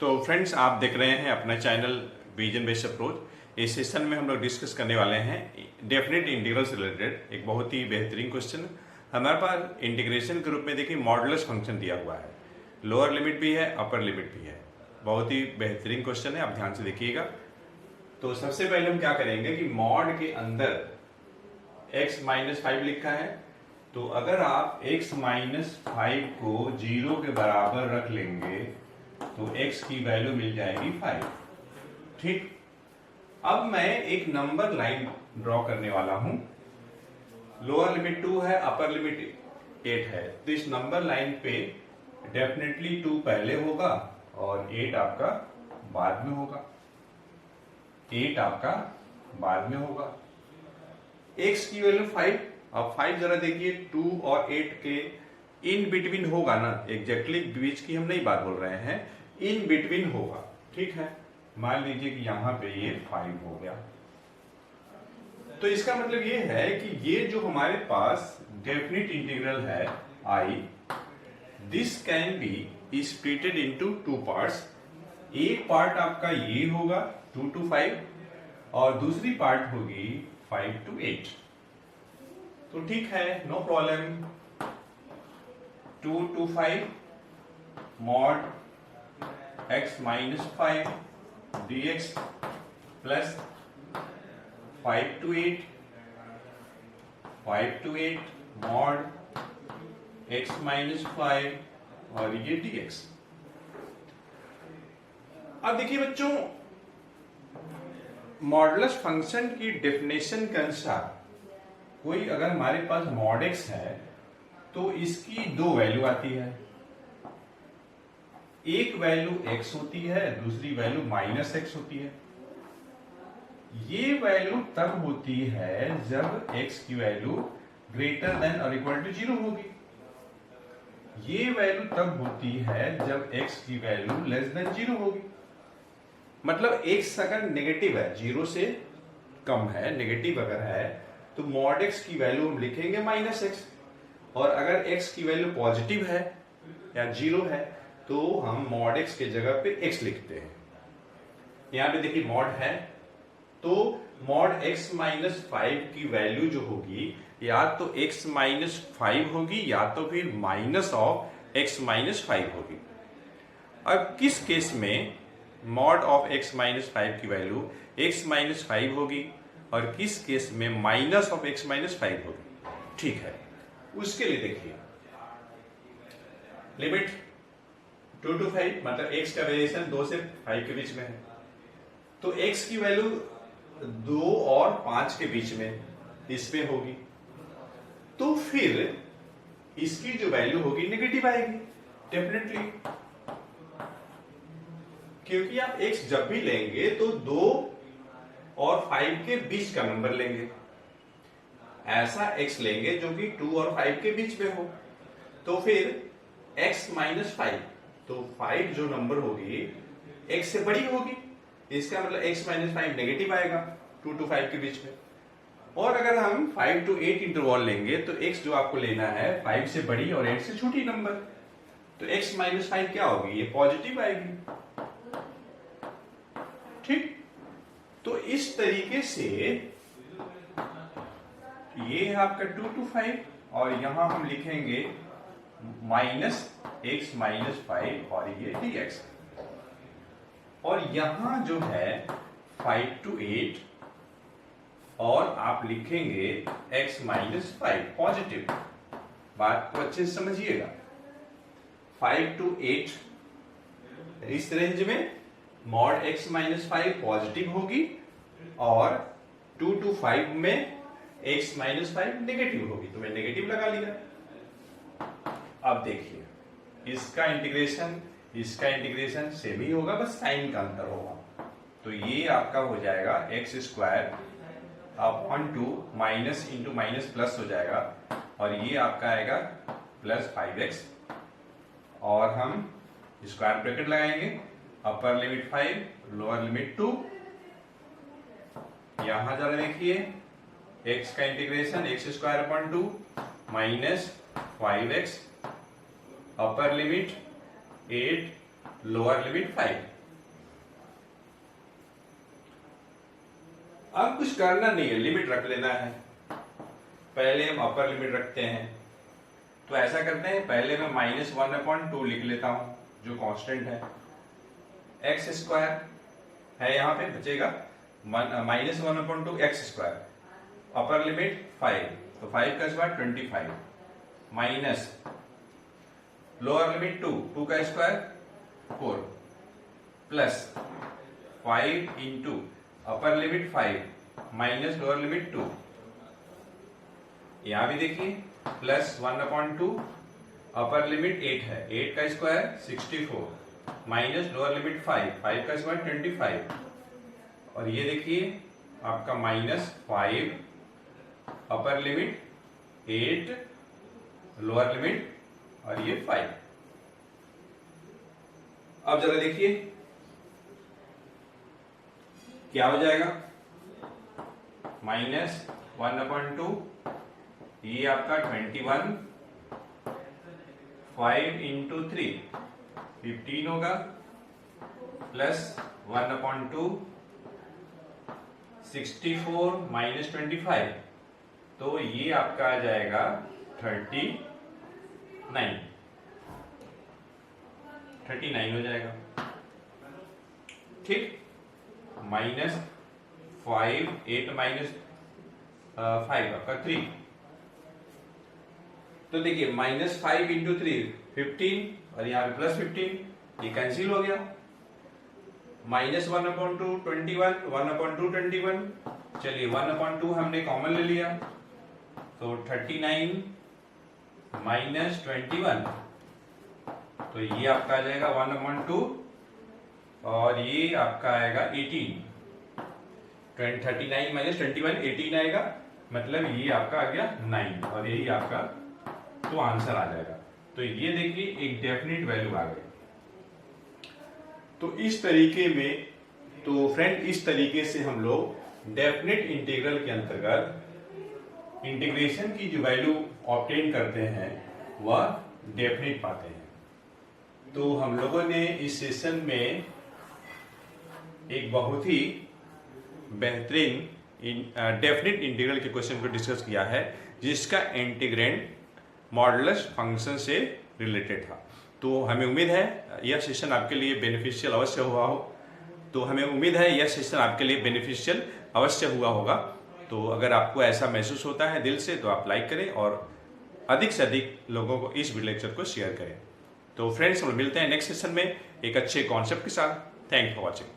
तो फ्रेंड्स, आप देख रहे हैं अपना चैनल विजन बेस्ड अप्रोच। इस सेशन में हम लोग डिस्कस करने वाले हैं डेफिनेट इंटीग्रल से रिलेटेड एक बहुत ही बेहतरीन क्वेश्चन। हमारे पास इंटीग्रेशन के रूप में देखिए मॉडुलस फंक्शन दिया हुआ है, लोअर लिमिट भी है, अपर लिमिट भी है। बहुत ही बेहतरीन क्वेश्चन है, आप ध्यान से देखिएगा। तो सबसे पहले हम क्या करेंगे कि मॉड के अंदर x-5 लिखा है, तो अगर आप x-5 को 0 के बराबर रख लेंगे तो x की वैल्यू मिल जाएगी 5। ठीक, अब मैं एक नंबर लाइन ड्रॉ करने वाला हूं। लोअर लिमिट 2 है, अपर लिमिट 8 है, तो इस नंबर लाइन पे डेफिनेटली 2 पहले होगा और 8 आपका बाद में होगा। 8 आपका बाद में होगा। x की वैल्यू 5। अब 5 जरा देखिए 2 और 8 के इन बिटवीन होगा ना, एग्जैक्टली बीच की हम नहीं बात बोल रहे हैं, इन बिटवीन होगा। ठीक है, मान लीजिए कि यहां पे ये 5 हो गया, तो इसका मतलब ये है कि ये जो हमारे पास डेफिनिट इंटीग्रल है I, this can be splitted into 2 parts. एक पार्ट आपका ये होगा 2 to 5 और दूसरी पार्ट होगी 5 to 8। तो ठीक है, no problem. 2 to 5 mod x-5 dx plus 5 to 8 mod x-5 और ये dx। अब देखिए बच्चों, मॉडुलस फंक्शन की डेफिनेशन के अनुसार कोई अगर हमारे पास मॉड x है तो इसकी 2 वैल्यू आती है। एक वैल्यू x होती है, दूसरी वैल्यू -x होती है। ये वैल्यू तब होती है जब x की वैल्यू ग्रेटर देन और इक्वल टू 0 होगी। ये वैल्यू तब होती है जब x की वैल्यू लेस देन 0 होगी। मतलब x अगर नेगेटिव है, 0 से कम है, नेगेटिव अगर है, तो मॉड x की वैल्यू हम लिखेंगे -x, और अगर x की वैल्यू पॉजिटिव है या 0 है तो हम मॉड x के जगह पे x लिखते हैं। यहां पे देखिए मॉड है, तो मॉड x-5 की वैल्यू जो होगी या तो x-5 होगी या तो फिर -x-5 होगी। अब किस केस में मॉड ऑफ x-5 की वैल्यू x-5 होगी और किस केस में -x-5 होगी? ठीक है, उसके लिए देखिए लिमिट 2 to 5, मतलब x का वेरिएशन 2 से 5 के बीच में है, तो x की वैल्यू 2 और 5 के बीच में इसमें होगी, तो फिर इसकी जो वैल्यू होगी नेगेटिव आएगी डेफिनेटली, क्योंकि आप x जब भी लेंगे तो 2 और 5 के बीच का नंबर लेंगे। ऐसा x लेंगे जो कि 2 और 5 के बीच में हो, तो फिर x-5, तो 5 जो नंबर होगी x से बड़ी होगी, इसका मतलब x-5 नेगेटिव आएगा 2 to 5 के बीच में। और अगर हम 5 to 8 इंटरवल लेंगे तो x जो आपको लेना है 5 से बड़ी और 8 से छोटी नंबर, तो x-5 क्या होगी? ये पॉजिटिव आएगी। ठीक, तो इस तरीके से ये है आपका 2 to 5 और यहां हम लिखेंगे -x-5 और ये dx, और यहां जो है 5 to 8 और आप लिखेंगे x-5 पॉजिटिव। बात को अच्छे से समझिएगा, 5 to 8 इस रेंज में मॉड x-5 पॉजिटिव होगी और 2 to 5 में x-5 नेगेटिव होगी, तो मैं नेगेटिव लगा लिया। अब देखिए इसका इंटीग्रेशन सेम ही होगा, बस साइन का अंतर होगा। तो ये आपका हो जाएगा x² upon 2 minus into minus plus हो जाएगा, और ये आपका आएगा प्लस 5x, और हम स्क्वायर ब्रैकेट लगाएंगे, अपर लिमिट 5 लोअर लिमिट 2। यहां जरा देखिए x का integration x² upon 2 minus 5x, upper limit 8 lower limit 5। अब कुछ करना नहीं है, लिमिट रख लेना है। पहले हम अपर लिमिट रखते हैं, तो ऐसा करते हैं, पहले मैं -1/2 लिख लेता हूं जो कांस्टेंट है। एक्स स्क्वायर है यहाँ पे, बचेगा -1/2 एक्स स्क्वायर। अपर लिमिट 5, तो 5 का स्क्वायर 25 माइनस लोअर लिमिट 2 का square 4 plus 5 into upper limit 5 minus lower limit 2। यहां भी देखिए प्लस 1/2 अपर लिमिट 8 है, 8 का स्क्वायर 64 माइनस लोअर लिमिट 5 का स्क्वायर 25। और ये देखिए आपका -5 अपर लिमिट 8 लोअर लिमिट और ये 5। अब जरा देखिए क्या हो जाएगा, -1/2 ये आपका 21, 5 इंटू 3 15 होगा, प्लस 1/2 64 माइनस 25, तो ये आपका आ जाएगा 39 हो जाएगा। ठीक, -5 8 माइनस 5 आपका 3, तो देखिए -5 इंटू 3 15 और यहाँ पे प्लस 15, ये कैंसिल हो गया। -1/2 21, 1/2 21, चलिए 1/2 हमने कॉमन ले लिया, तो 39 माइनस 21, तो ये आपका आ जाएगा 1/2 और ये आपका आएगा 18। 39 माइनस 21 18 आएगा, मतलब ये आपका आ गया 9 और यही आपका तो आंसर आ जाएगा। तो ये देखिए एक डेफिनेट वैल्यू आ गई। तो इस तरीके में, तो फ्रेंड इस तरीके से हम लोग डेफिनेट इंटीग्रल के अंतर्गत इंटीग्रेशन की जो वैल्यू ऑब्टेन करते हैं वह डेफिनेट पाते हैं। तो हम लोगों ने इस सेशन में एक बहुत ही बेहतरीन डेफिनेट इंटीग्रल के क्वेश्चन को डिस्कस किया है, जिसका इंटीग्रेंड मॉडुलस फंक्शन से रिलेटेड था। तो हमें उम्मीद है यह सेशन आपके लिए बेनिफिशियल अवश्य हुआ हो। तो हमें उम्मीद है यह सेशन आपके लिए बेनिफिशियल अवश्य हुआ होगा। तो अगर आपको ऐसा महसूस होता है दिल से, तो आप लाइक करें और अधिक से अधिक लोगों को इस वीडियो लेक्चर को शेयर करें। तो फ्रेंड्स, हम मिलते हैं नेक्स्ट सेशन में एक अच्छे कॉन्सेप्ट के साथ। Thank you for watching.